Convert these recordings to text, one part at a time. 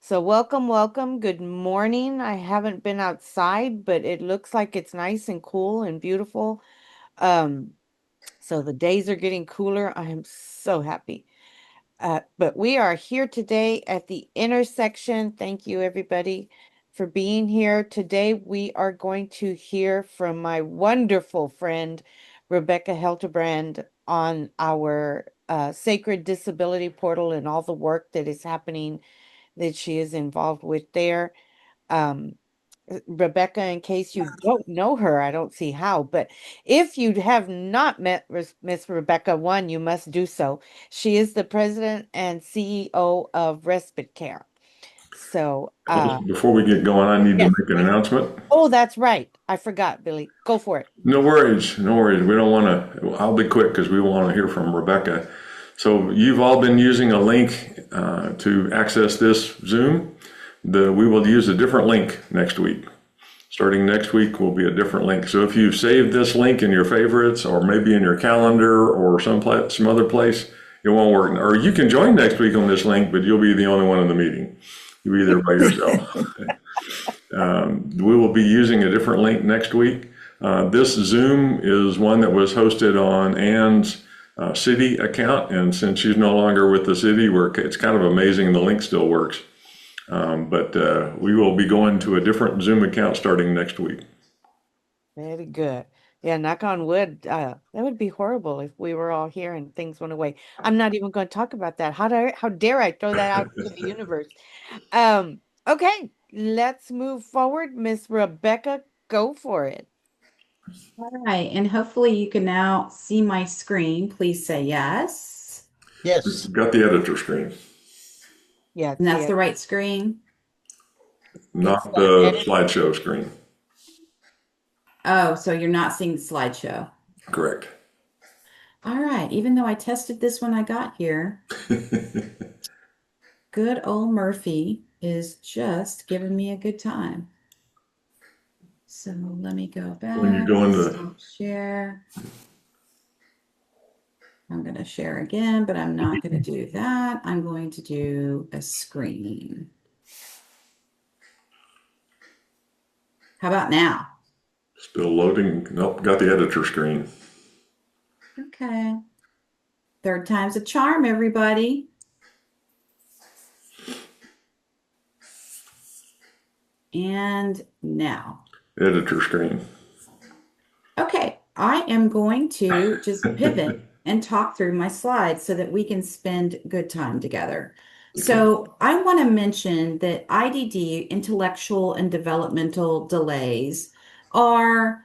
So welcome, welcome. Good morning. I haven't been outside, but it looks like it's nice and cool and beautiful. Um, so the days are getting cooler. I am so happy. But we are here today at the intersection. Thank you, everybody, for being here. Today, we are going to hear from my wonderful friend, Rebecca Helterbrand, on our Sacred Disability Portal and all the work that is happening that she is involved with there. Um, Rebecca, in case you don't know her, I don't see how, but if you have not met Miss Rebecca, one, you must do so. She is the president and CEO of Respite Care. So, Before we get going, I need to yes. make an announcement. Oh, that's right. I forgot, Billy. Go for it. No worries, no worries. We don't want to, I'll be quick because we want to hear from Rebecca. So you've all been using a link to access this Zoom. We will use a different link next week. Starting next week will be a different link. So if you've saved this link in your favorites or maybe in your calendar or some other place, it won't work. Or you can join next week on this link, but you'll be the only one in the meeting. You'll be there by yourself. We will be using a different link next week. This Zoom is one that was hosted on Ann's city account, and since she's no longer with the city, it's kind of amazing the link still works. But we will be going to a different Zoom account starting next week. Very good. Yeah, knock on wood. That would be horrible if we were all here and things went away. I'm not even going to talk about that. How dare I throw that out into the universe? Okay, let's move forward. Miss Rebecca, go for it. All right, and hopefully you can now see my screen. Please say yes. Yes. Got the editor screen, Yeah, And that's see, the right screen. it's not the the edit. slideshow screen. Oh, so you're not seeing the slideshow. Correct. All right, even though I tested this when I got here, good old Murphy is just giving me a good time. So let me go When you back, go into, stop share. I'm going to share again, but I'm not going to do that. I'm going to do a screen. How about now? still loading, nope, got the editor screen. Okay. Third time's a charm, everybody. And now. Editor screen. Okay, I am going to just pivot and talk through my slides so that we can spend good time together. Okay. So I want to mention that IDD, intellectual and developmental delays, are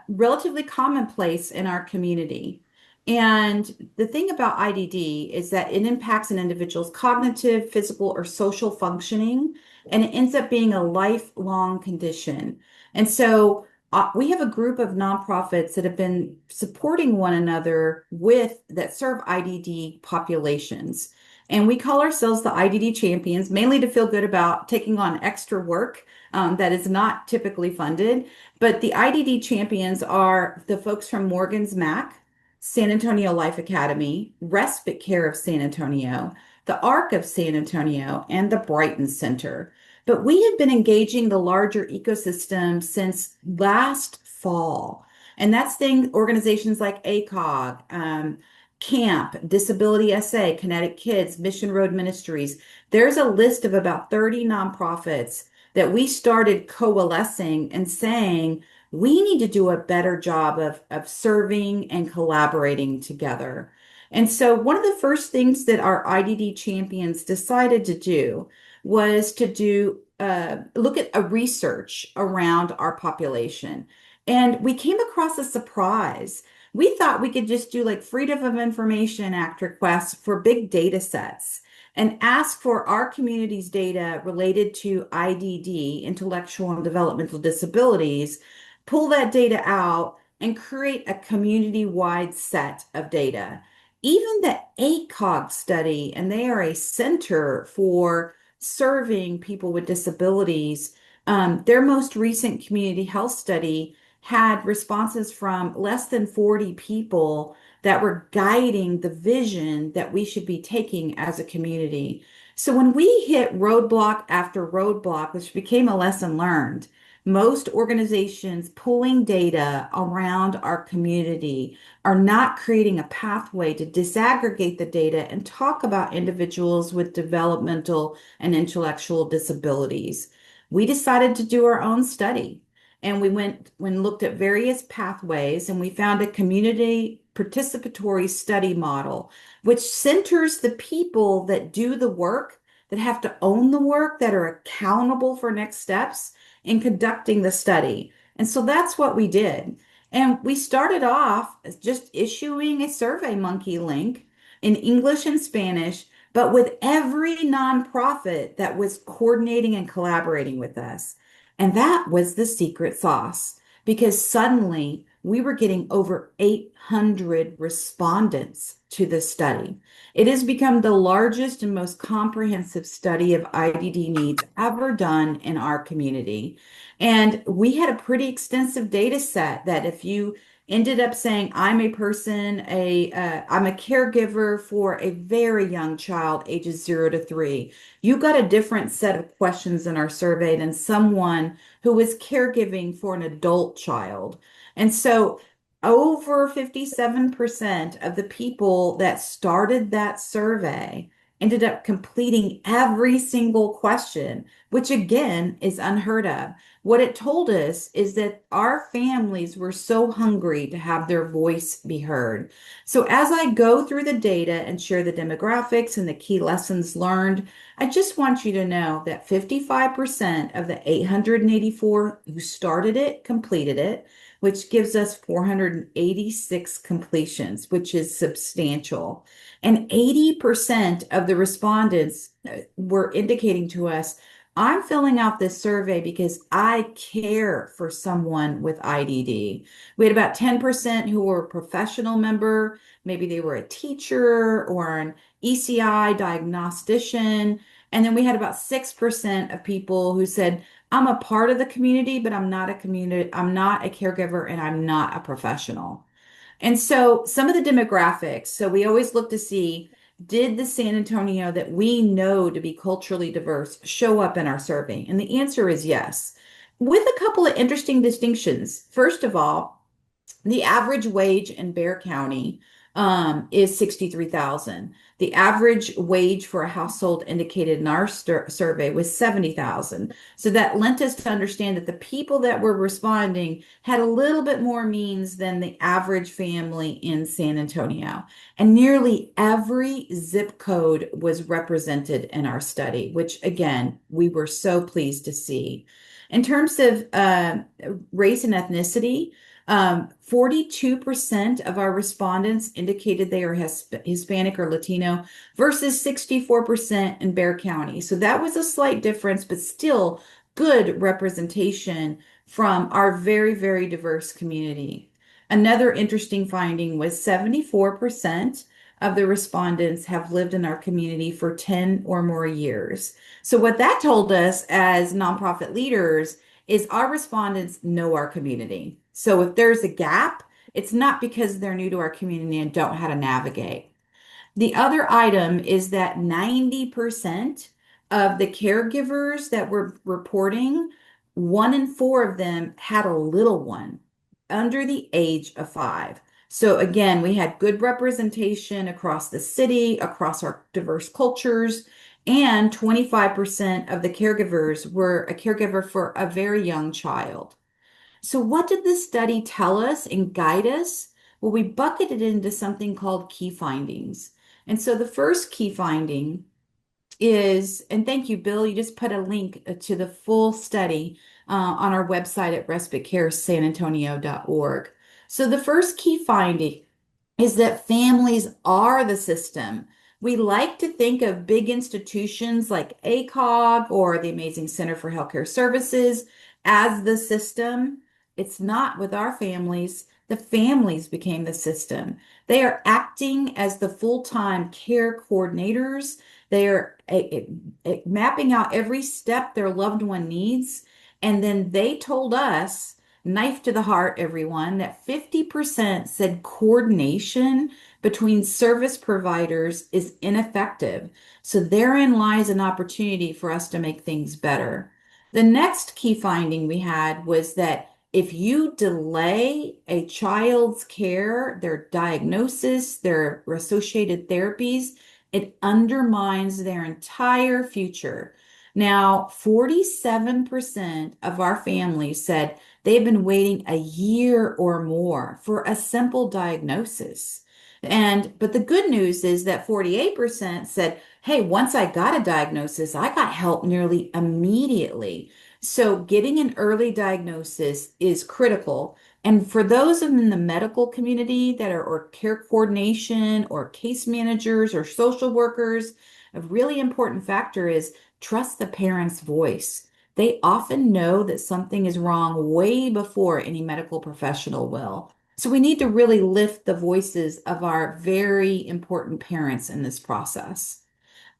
relatively commonplace in our community. And the thing about IDD is that it impacts an individual's cognitive, physical, or social functioning, and it ends up being a lifelong condition. And so we have a group of nonprofits that have been supporting one another with that serve IDD populations. And we call ourselves the IDD Champions, mainly to feel good about taking on extra work that is not typically funded. But the IDD Champions are the folks from Morgan's Mac, San Antonio Life Academy, Respite Care of San Antonio, the ARC of San Antonio, and the Brighton Center. But we have been engaging the larger ecosystem since last fall. And that's organizations like ACOG, CAMP, Disability SA, Kinetic Kids, Mission Road Ministries. There's a list of about 30 nonprofits that we started coalescing and saying, we need to do a better job of serving and collaborating together. And so, one of the first things that our IDD champions decided to do was to do look at a research around our population. And we came across a surprise. We thought we could just do like Freedom of Information Act requests for big data sets and ask for our community's data related to IDD, intellectual and developmental disabilities, pull that data out and create a community-wide set of data. Even the ACOG study, and they are a center for serving people with disabilities. Their most recent community health study had responses from less than 40 people that were guiding the vision that we should be taking as a community. So when we hit roadblock after roadblock, which became a lesson learned, most organizations pulling data around our community are not creating a pathway to disaggregate the data and talk about individuals with developmental and intellectual disabilities. We decided to do our own study. And we went and looked at various pathways, and we found a community participatory study model, which centers the people that do the work, that have to own the work, that are accountable for next steps in conducting the study. And so that's what we did. And we started off as just issuing a Survey Monkey link in English and Spanish, but with every nonprofit that was coordinating and collaborating with us. And that was the secret sauce because suddenly we were getting over 800 respondents to the study. It has become the largest and most comprehensive study of IDD needs ever done in our community. And we had a pretty extensive data set that if you ended up saying, I'm a person, I'm a caregiver for a very young child, ages 0 to 3, you got a different set of questions in our survey than someone who was caregiving for an adult child. And so over 57% of the people that started that survey ended up completing every single question, which again is unheard of. What it told us is that our families were so hungry to have their voice be heard. So as I go through the data and share the demographics and the key lessons learned, I just want you to know that 55% of the 884 who started it completed it, which gives us 486 completions, which is substantial. And 80% of the respondents were indicating to us, I'm filling out this survey because I care for someone with IDD. We had about 10% who were a professional member. Maybe they were a teacher or an ECI diagnostician. And then we had about 6% of people who said, I'm a part of the community, but I'm not a caregiver and I'm not a professional. And so some of the demographics, so we always look to see, did the San Antonio that we know to be culturally diverse show up in our survey? And the answer is yes, with a couple of interesting distinctions. First of all, the average wage in Bexar County is 63,000. The average wage for a household indicated in our survey was 70,000. So that lent us to understand that the people that were responding had a little bit more means than the average family in San Antonio. And nearly every zip code was represented in our study, which again, we were so pleased to see. In terms of race and ethnicity, 42% of our respondents indicated they are Hispanic or Latino versus 64% in Bexar County. So that was a slight difference, but still good representation from our very, very diverse community. Another interesting finding was 74% of the respondents have lived in our community for 10 or more years. So what that told us as nonprofit leaders is our respondents know our community. So if there's a gap, it's not because they're new to our community and don't know how to navigate. The other item is that 90% of the caregivers that were reporting, 1 in 4 of them had a little one under the age of 5. So again, we had good representation across the city, across our diverse cultures, and 25% of the caregivers were a caregiver for a very young child. So, what did this study tell us and guide us? Well, we bucketed it into something called key findings. And so, the first key finding is, and thank you, Bill, you just put a link to the full study on our website at respitecaresanantonio.org. So, the first key finding is that families are the system. We like to think of big institutions like ACOG or the Amazing Center for Healthcare Services as the system. It's not with our families. The families became the system. They are acting as the full-time care coordinators. They are mapping out every step their loved one needs. And then they told us knife to the heart, everyone, that 50% said coordination between service providers is ineffective. So therein lies an opportunity for us to make things better. The next key finding we had was that if you delay a child's care, their diagnosis, their associated therapies, it undermines their entire future. Now, 47% of our families said they've been waiting a year or more for a simple diagnosis. But the good news is that 48% said, hey, once I got a diagnosis, I got help nearly immediately. So getting an early diagnosis is critical. And for those in the medical community that are or care coordination or case managers or social workers, a really important factor is trust the parent's voice. They often know that something is wrong way before any medical professional will. So we need to really lift the voices of our very important parents in this process.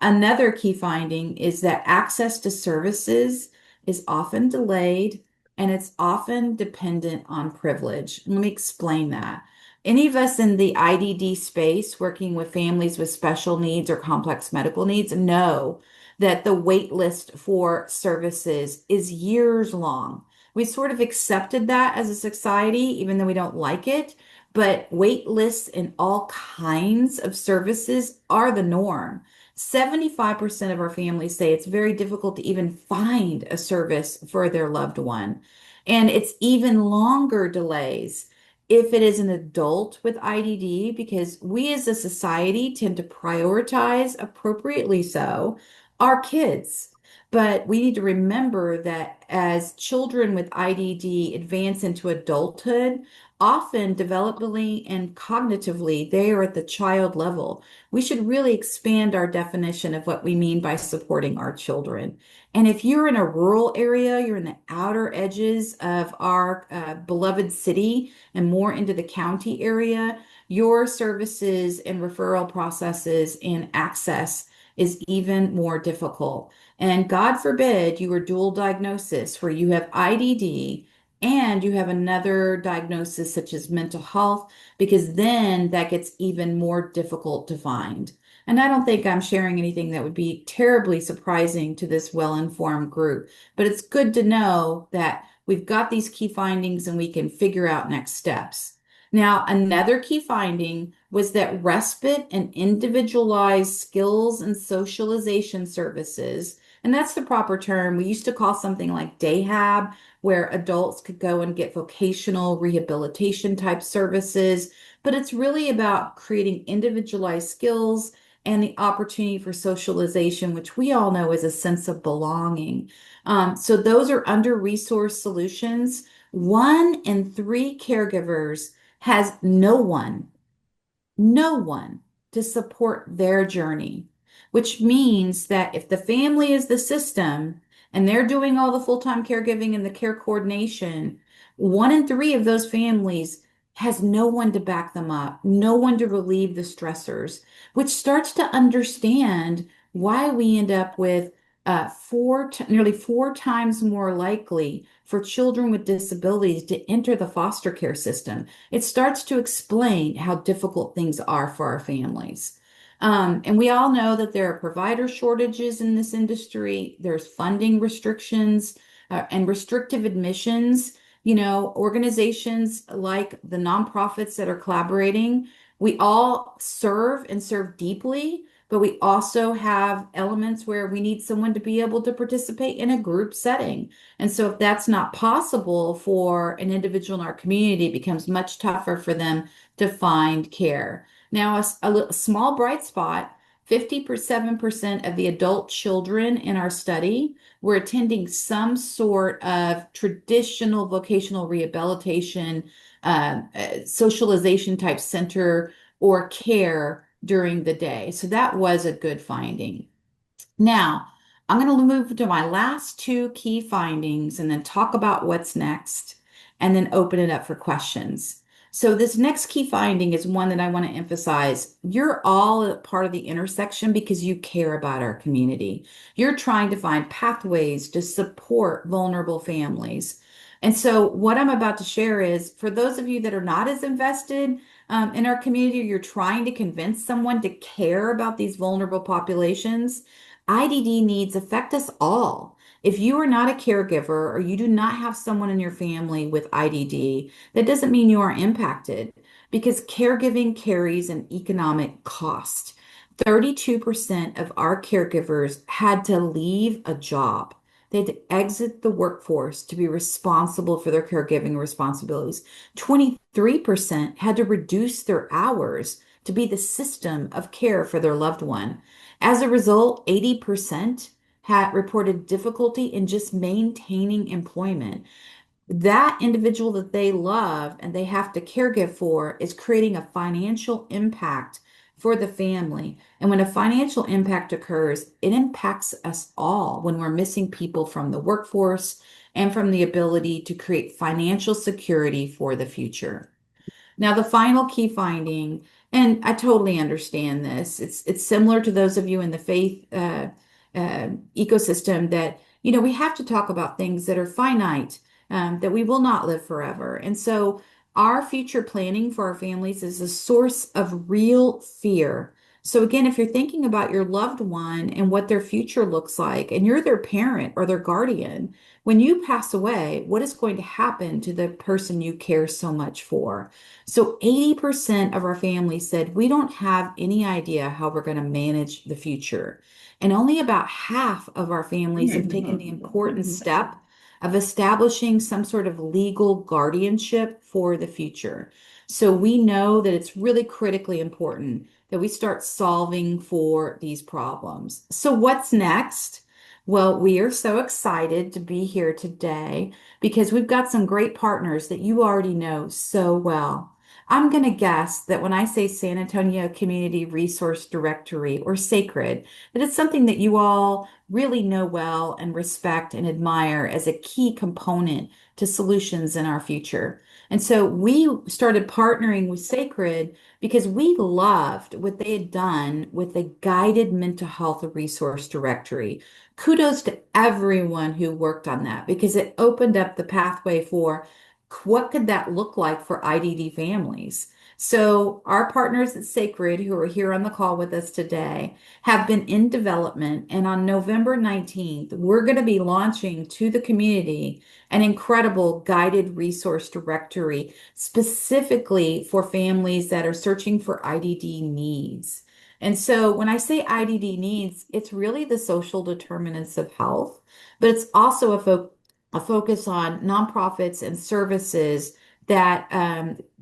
Another key finding is that access to services is often delayed and it's often dependent on privilege. Let me explain that. Any of us in the IDD space working with families with special needs or complex medical needs know that the wait list for services is years long. We sort of accepted that as a society, even though we don't like it, but wait lists in all kinds of services are the norm. 75% of our families say it's very difficult to even find a service for their loved one. And it's even longer delays if it is an adult with IDD, because we as a society tend to prioritize, appropriately so, our kids. But we need to remember that as children with IDD advance into adulthood, often developmentally and cognitively, they are at the child level. We should really expand our definition of what we mean by supporting our children. And if you're in a rural area, you're in the outer edges of our beloved city and more into the county area, your services and referral processes and access is even more difficult. And God forbid you are dual diagnosis where you have IDD and you have another diagnosis such as mental health, because then that gets even more difficult to find. And I don't think I'm sharing anything that would be terribly surprising to this well-informed group, but it's good to know that we've got these key findings and we can figure out next steps. Now, another key finding was that respite and individualized skills and socialization services, and that's the proper term. We used to call something like DayHab, where adults could go and get vocational rehabilitation type services, but it's really about creating individualized skills and the opportunity for socialization, which we all know is a sense of belonging. So those are under-resourced solutions. 1 in 3 caregivers has no one to support their journey, which means that if the family is the system and they're doing all the full-time caregiving and the care coordination, 1 in 3 of those families has no one to back them up, no one to relieve the stressors, which starts to understand why we end up with nearly 4 times more likely for children with disabilities to enter the foster care system. It starts to explain how difficult things are for our families. And we all know that there are provider shortages in this industry. There's funding restrictions and restrictive admissions. You know, organizations like the nonprofits that are collaborating, we all serve and serve deeply, but we also have elements where we need someone to be able to participate in a group setting. And so if that's not possible for an individual in our community, it becomes much tougher for them to find care. Now, a small bright spot, 57% of the adult children in our study were attending some sort of traditional vocational rehabilitation, socialization type center or care during the day. So that was a good finding. Now, I'm going to move to my last 2 key findings and then talk about what's next and then open it up for questions. So this next key finding is one that I want to emphasize. You're all a part of the intersection because you care about our community. You're trying to find pathways to support vulnerable families. And so what I'm about to share is for those of you that are not as invested in our community, or you're trying to convince someone to care about these vulnerable populations, IDD needs affect us all. If you are not a caregiver or you do not have someone in your family with IDD, that doesn't mean you are impacted because caregiving carries an economic cost. 32% of our caregivers had to leave a job. They had to exit the workforce to be responsible for their caregiving responsibilities. 23% had to reduce their hours to be the system of care for their loved one. As a result, 80% had reported difficulty in just maintaining employment. That individual that they love and they have to caregive for is creating a financial impact for the family. And when a financial impact occurs, it impacts us all when we're missing people from the workforce and from the ability to create financial security for the future. Now, the final key finding, and I totally understand this, it's similar to those of you in the faith ecosystem that, we have to talk about things that are finite, that we will not live forever. And so our future planning for our families is a source of real fear. So again, if you're thinking about your loved one and what their future looks like, and you're their parent or their guardian, when you pass away, what is going to happen to the person you care so much for? So 80% of our families said, we don't have any idea how we're going to manage the future. And only about half of our families have taken the important step of establishing some sort of legal guardianship for the future. So we know that it's really critically important that we start solving for these problems. So what's next? Well, we are so excited to be here today because we've got some great partners that you already know so well. I'm going to guess that when I say San Antonio Community Resource Directory or SACRED, that it's something that you all really know well and respect and admire as a key component to solutions in our future. And so we started partnering with SACRED because we loved what they had done with the guided mental health resource directory. Kudos to everyone who worked on that because it opened up the pathway for what could that look like for IDD families? So our partners at Sacred, who are here on the call with us today, have been in development. And on November 19th, we're going to be launching to the community an incredible guided resource directory specifically for families that are searching for IDD needs. And so when I say IDD needs, it's really the social determinants of health, but it's also a focus on nonprofits and services that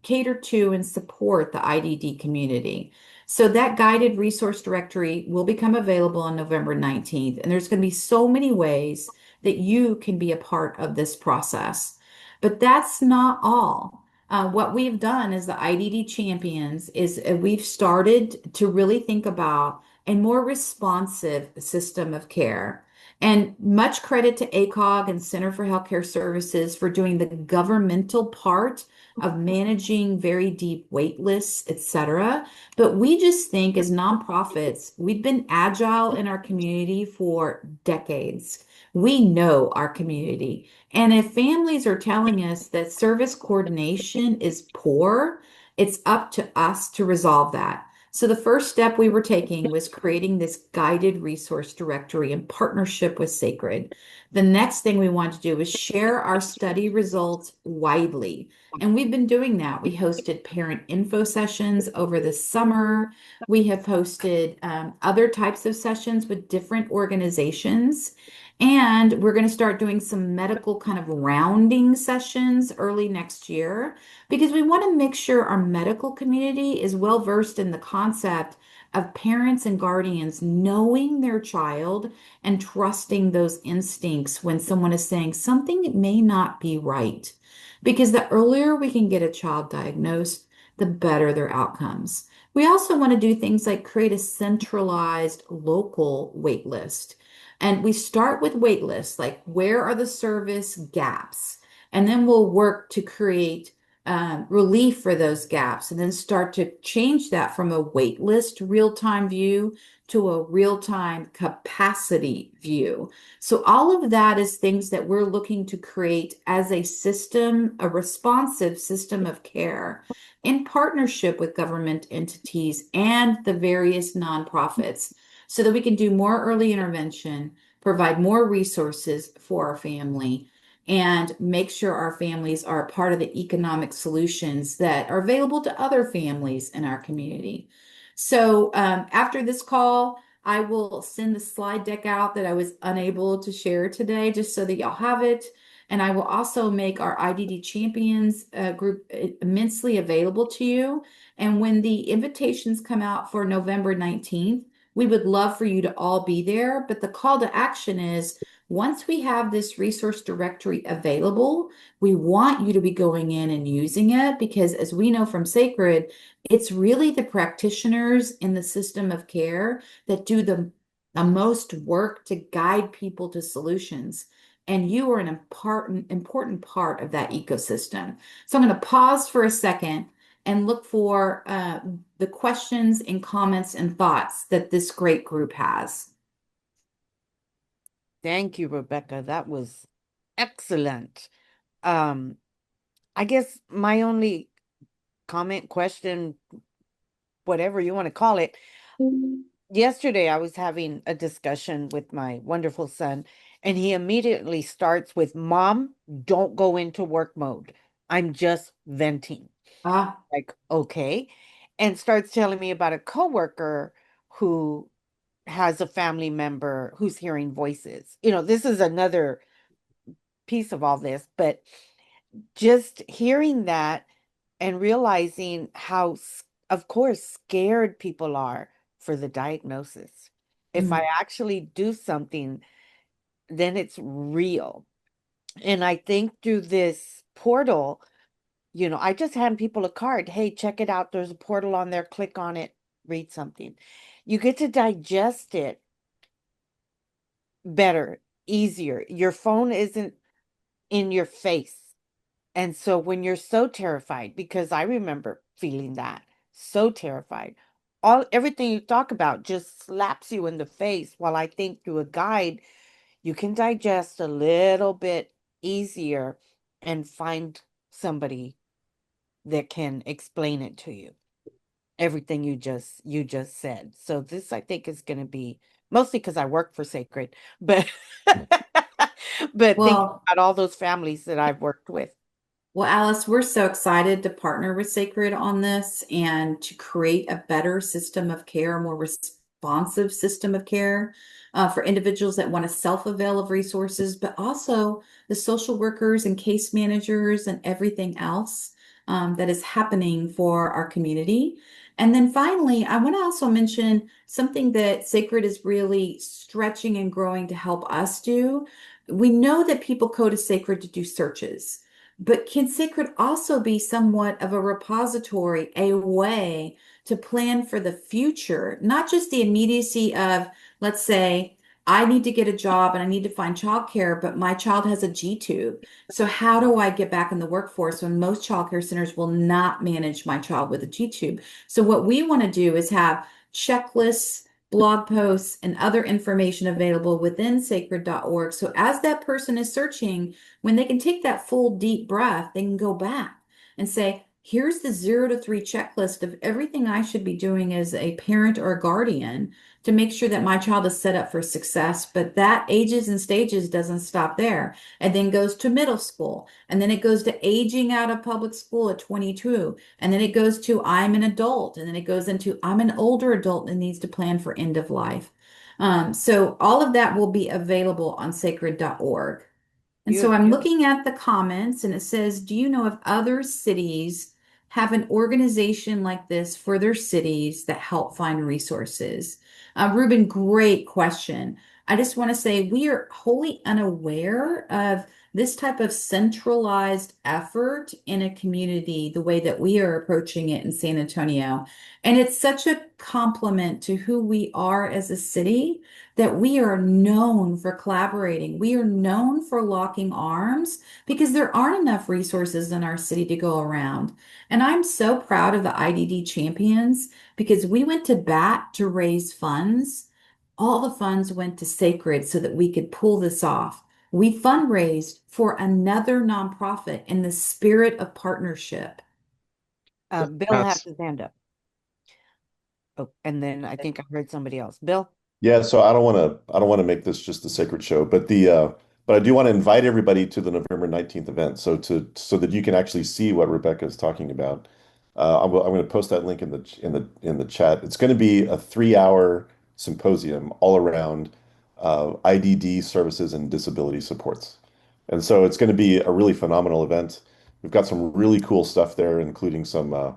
cater to and support the IDD community. So that guided resource directory will become available on November 19th, and there's going to be so many ways that you can be a part of this process. But that's not all. What we've done as the IDD Champions is we've started to really think about a more responsive system of care. And much credit to ACOG and Center for Healthcare Services for doing the governmental part of managing very deep wait lists, et cetera. But we just think as nonprofits, we've been agile in our community for decades. We know our community. And if families are telling us that service coordination is poor, it's up to us to resolve that. So the first step we were taking was creating this guided resource directory in partnership with Sacred. The next thing we wanted to do was share our study results widely. And we've been doing that. We hosted parent info sessions over the summer. We have hosted other types of sessions with different organizations. And we're going to start doing some medical kind of rounding sessions early next year because we want to make sure our medical community is well versed in the concept of parents and guardians knowing their child and trusting those instincts when someone is saying something may not be right. Because the earlier we can get a child diagnosed, the better their outcomes. We also want to do things like create a centralized local wait list. And we start with wait lists, like where are the service gaps? And then we'll work to create relief for those gaps, and then start to change that from a wait list real-time view to a real-time capacity view. So all of that is things that we're looking to create as a system, a responsive system of care in partnership with government entities and the various nonprofits so that we can do more early intervention, provide more resources for our family, and make sure our families are part of the economic solutions that are available to other families in our community. So after this call, I will send the slide deck out that I was unable to share today, just so that y'all have it. And I will also make our IDD Champions group immensely available to you. And when the invitations come out for November 19th, we would love for you to all be there. But the call to action is, once we have this resource directory available, we want you to be going in and using it, because as we know from Sacred, it's really the practitioners in the system of care that do the most work to guide people to solutions. And you are an important part of that ecosystem. So I'm going to pause for a second and look for the questions and comments and thoughts that this great group has. Thank you, Rebecca. That was excellent. Um, I guess my only comment, question, whatever you want to call it, yesterday I was having a discussion with my wonderful son, and he immediately starts with, Mom, don't go into work mode. I'm just venting. Ah, Like, okay. And starts telling me about a coworker who has a family member who's hearing voices. This is another piece of all this, but just hearing that and realizing how, of course, scared people are for the diagnosis. If I mm, actually do something, then it's real. And I think through this portal, I just hand people a card. Hey, check it out. There's a portal on there. Click on it, read something. You get to digest it better, easier. Your phone isn't in your face. And so when you're so terrified, because I remember feeling that, so terrified, everything you talk about just slaps you in the face. While I think through a guide, you can digest a little bit easier and find somebody that can explain it to you. Everything you just said. So this, I think, is going to be mostly because I work for Sacred, but but thinking well, about all those families that I've worked with. Well, Alice, we're so excited to partner with Sacred on this and to create a better system of care, a more responsive system of care for individuals that want to self-avail of resources, but also the social workers and case managers and everything else that is happening for our community. And then finally, I want to also mention something that Sacred is really stretching and growing to help us do. We know that people go to Sacred to do searches. But can Sacred also be somewhat of a repository, a way to plan for the future, not just the immediacy of, let's say, I need to get a job and I need to find childcare, but my child has a G tube. So how do I get back in the workforce when most childcare centers will not manage my child with a G tube? So what we want to do is have checklists, blog posts, and other information available within sacred.org. So as that person is searching, when they can take that full deep breath, they can go back and say, here's the 0 to 3 checklist of everything I should be doing as a parent or a guardian to make sure that my child is set up for success. But that ages and stages doesn't stop there. And then goes to middle school. And then it goes to aging out of public school at 22. And then it goes to I'm an adult. And then it goes into I'm an older adult and needs to plan for end of life. So all of that will be available on sacred.org. And so I'm Beautiful. looking at the comments and it says, do you know if other cities have an organization like this for their cities that help find resources? Ruben, great question. I just want to say we are wholly unaware of this type of centralized effort in a community, the way that we are approaching it in San Antonio. And it's such a compliment to who we are as a city that we are known for collaborating. We are known for locking arms because there aren't enough resources in our city to go around. And I'm so proud of the IDD Champions because we went to bat to raise funds. All the funds went to Sacred so that we could pull this off. We fundraised for another nonprofit in the spirit of partnership. Bill has That's his hand up. Oh, and then I think I heard somebody else. Bill? Yeah, so I don't want to make this just a sacred show, but I do want to invite everybody to the November 19th event so that you can actually see what Rebecca is talking about. I'm going to post that link in the chat. It's going to be a 3-hour symposium all around IDD services and disability supports. And so it's going to be a really phenomenal event. We've got some really cool stuff there, including some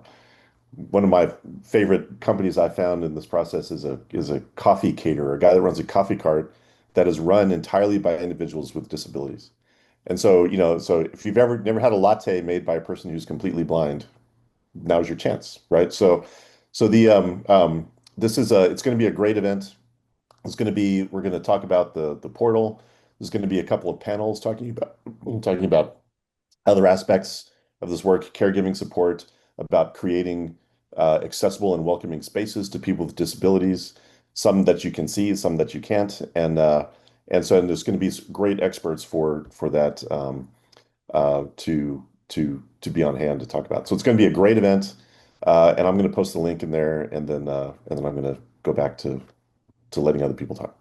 one of my favorite companies I found in this process is a coffee caterer, a guy that runs a coffee cart that is run entirely by individuals with disabilities. And so, so if you've ever never had a latte made by a person who's completely blind, now's your chance, right? So the this is a it's going to be a great event. We're going to talk about the portal. There's going to be a couple of panels talking about other aspects of this work, caregiving support, about creating accessible and welcoming spaces to people with disabilities, some that you can see, some that you can't, and there's going to be great experts for that to be on hand to talk about. So it's going to be a great event, and I'm going to post the link in there, and then I'm going to go back to letting other people talk.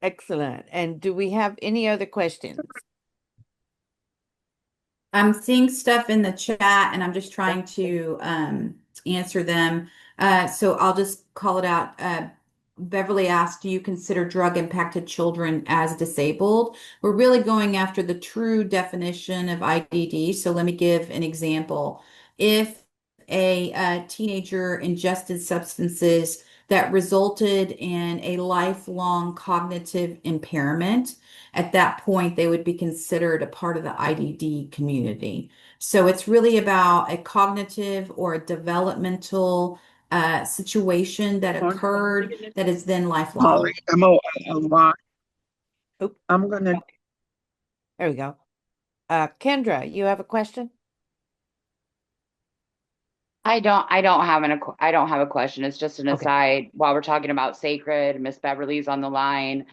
Excellent. And do we have any other questions? I'm seeing stuff in the chat and I'm just trying to answer them. So I'll just call it out. Beverly asked, do you consider drug impacted children as disabled? We're really going after the true definition of IDD. So let me give an example. If a teenager ingested substances that resulted in a lifelong cognitive impairment, at that point, they would be considered a part of the IDD community. So it's really about a cognitive or a developmental situation that occurred that is then lifelong. Molly, MOLY. Oh, I'm gonna. there we go. Kendra, you have a question? I don't have a question. It's just an Okay. aside. While we're talking about Sacred, Miss Beverly's on the line.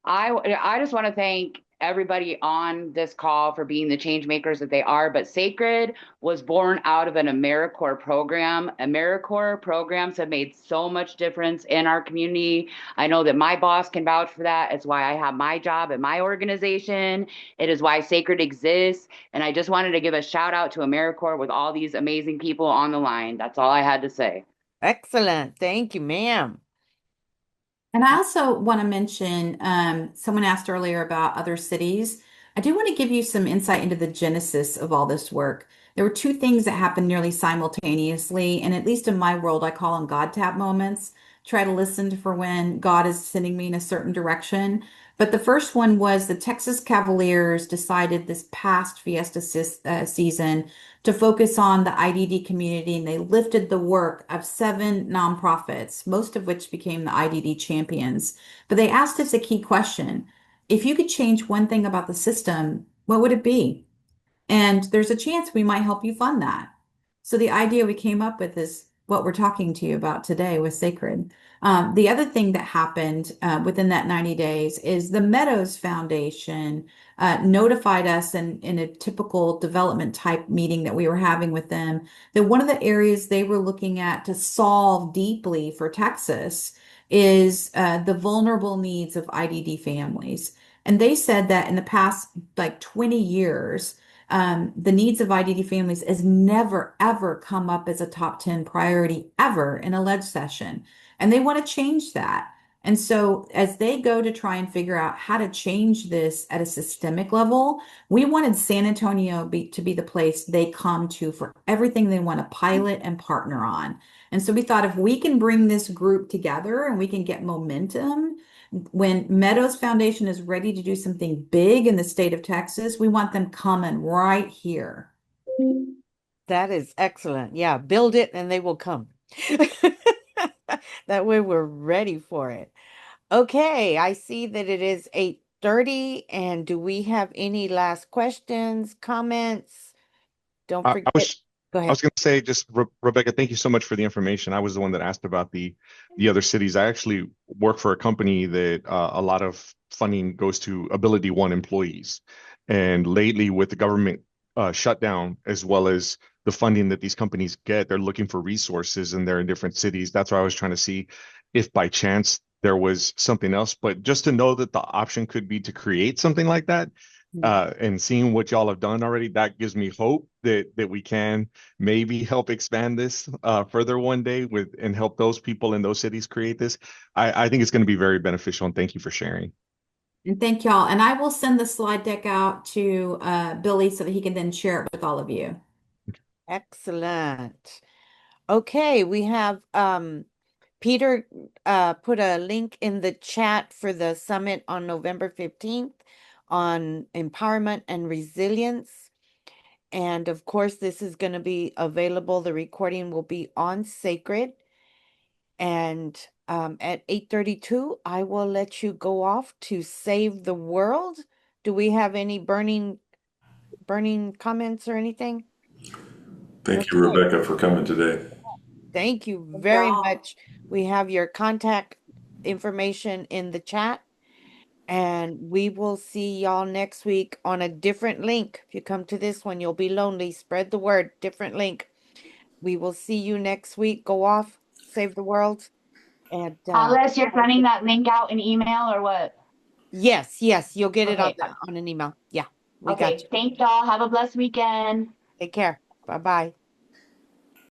I just want to thank everybody on this call for being the change makers that they are. But Sacred was born out of an AmeriCorps program. AmeriCorps programs have made so much difference in our community. I know that my boss can vouch for that. It's why I have my job at my organization. It is why Sacred exists. And I just wanted to give a shout out to AmeriCorps with all these amazing people on the line. That's all I had to say. Excellent. Thank you, ma'am. And I also want to mention, someone asked earlier about other cities. I do want to give you some insight into the genesis of all this work. There were two things that happened nearly simultaneously, and at least in my world, I call them God tap moments. Try to listen for when God is sending me in a certain direction. But the first one was the Texas Cavaliers decided this past Fiesta season to focus on the IDD community, and they lifted the work of 7 nonprofits, most of which became the IDD Champions. But they asked us a key question. If you could change one thing about the system, what would it be? And there's a chance we might help you fund that. So the idea we came up with is what we're talking to you about today with Sacred. The other thing that happened within that 90 days is the Meadows Foundation notified us in a typical development type meeting that we were having with them that one of the areas they were looking at to solve deeply for Texas is the vulnerable needs of IDD families. And they said that in the past like 20 years, the needs of IDD families has never, ever come up as a top 10 priority ever in a ledge session. And they want to change that. And so, as they go to try and figure out how to change this at a systemic level, we wanted San Antonio to be the place they come to for everything they want to pilot and partner on. And so, we thought if we can bring this group together and we can get momentum, When Meadows Foundation is ready to do something big in the state of Texas, we want them coming right here. That is excellent. Yeah, build it and they will come. That way we're ready for it. Okay, I see that it is 8:30, and do we have any last questions, comments? Don't I forget. was Go I was ahead. going to say just Rebecca, thank you so much for the information. I was the one that asked about the other cities. I actually work for a company that a lot of funding goes to Ability One employees, and lately with the government shutdown as well as the funding that these companies get, they're looking for resources and they're in different cities. That's why I was trying to see if by chance there was something else, but just to know that the option could be to create something like that. And seeing what y'all have done already, that gives me hope that we can maybe help expand this further one day with and help those people in those cities create this. I think it's going to be very beneficial, and thank you for sharing. And thank y'all. And I will send the slide deck out to Billy so that he can then share it with all of you. Excellent. Okay, we have Peter put a link in the chat for the summit on November 15th on empowerment and resilience. And of course, this is going to be available. The recording will be on Sacred. And at 8:32, I will let you go off to save the world. Do we have any burning comments or anything? Thank you, Okay. Rebecca, for coming today. Thank you Thank very y'all. much. We have your contact information in the chat, and we will see y'all next week on a different link. If you come to this one, you'll be lonely. Spread the word, different link. We will see you next week. Go off, save the world. And Unless you're sending that link out in email or what? yes, you'll get it Okay. on an email. Yeah, we got Okay. you. Thanks, y'all. Have a blessed weekend. Take care. Bye-bye.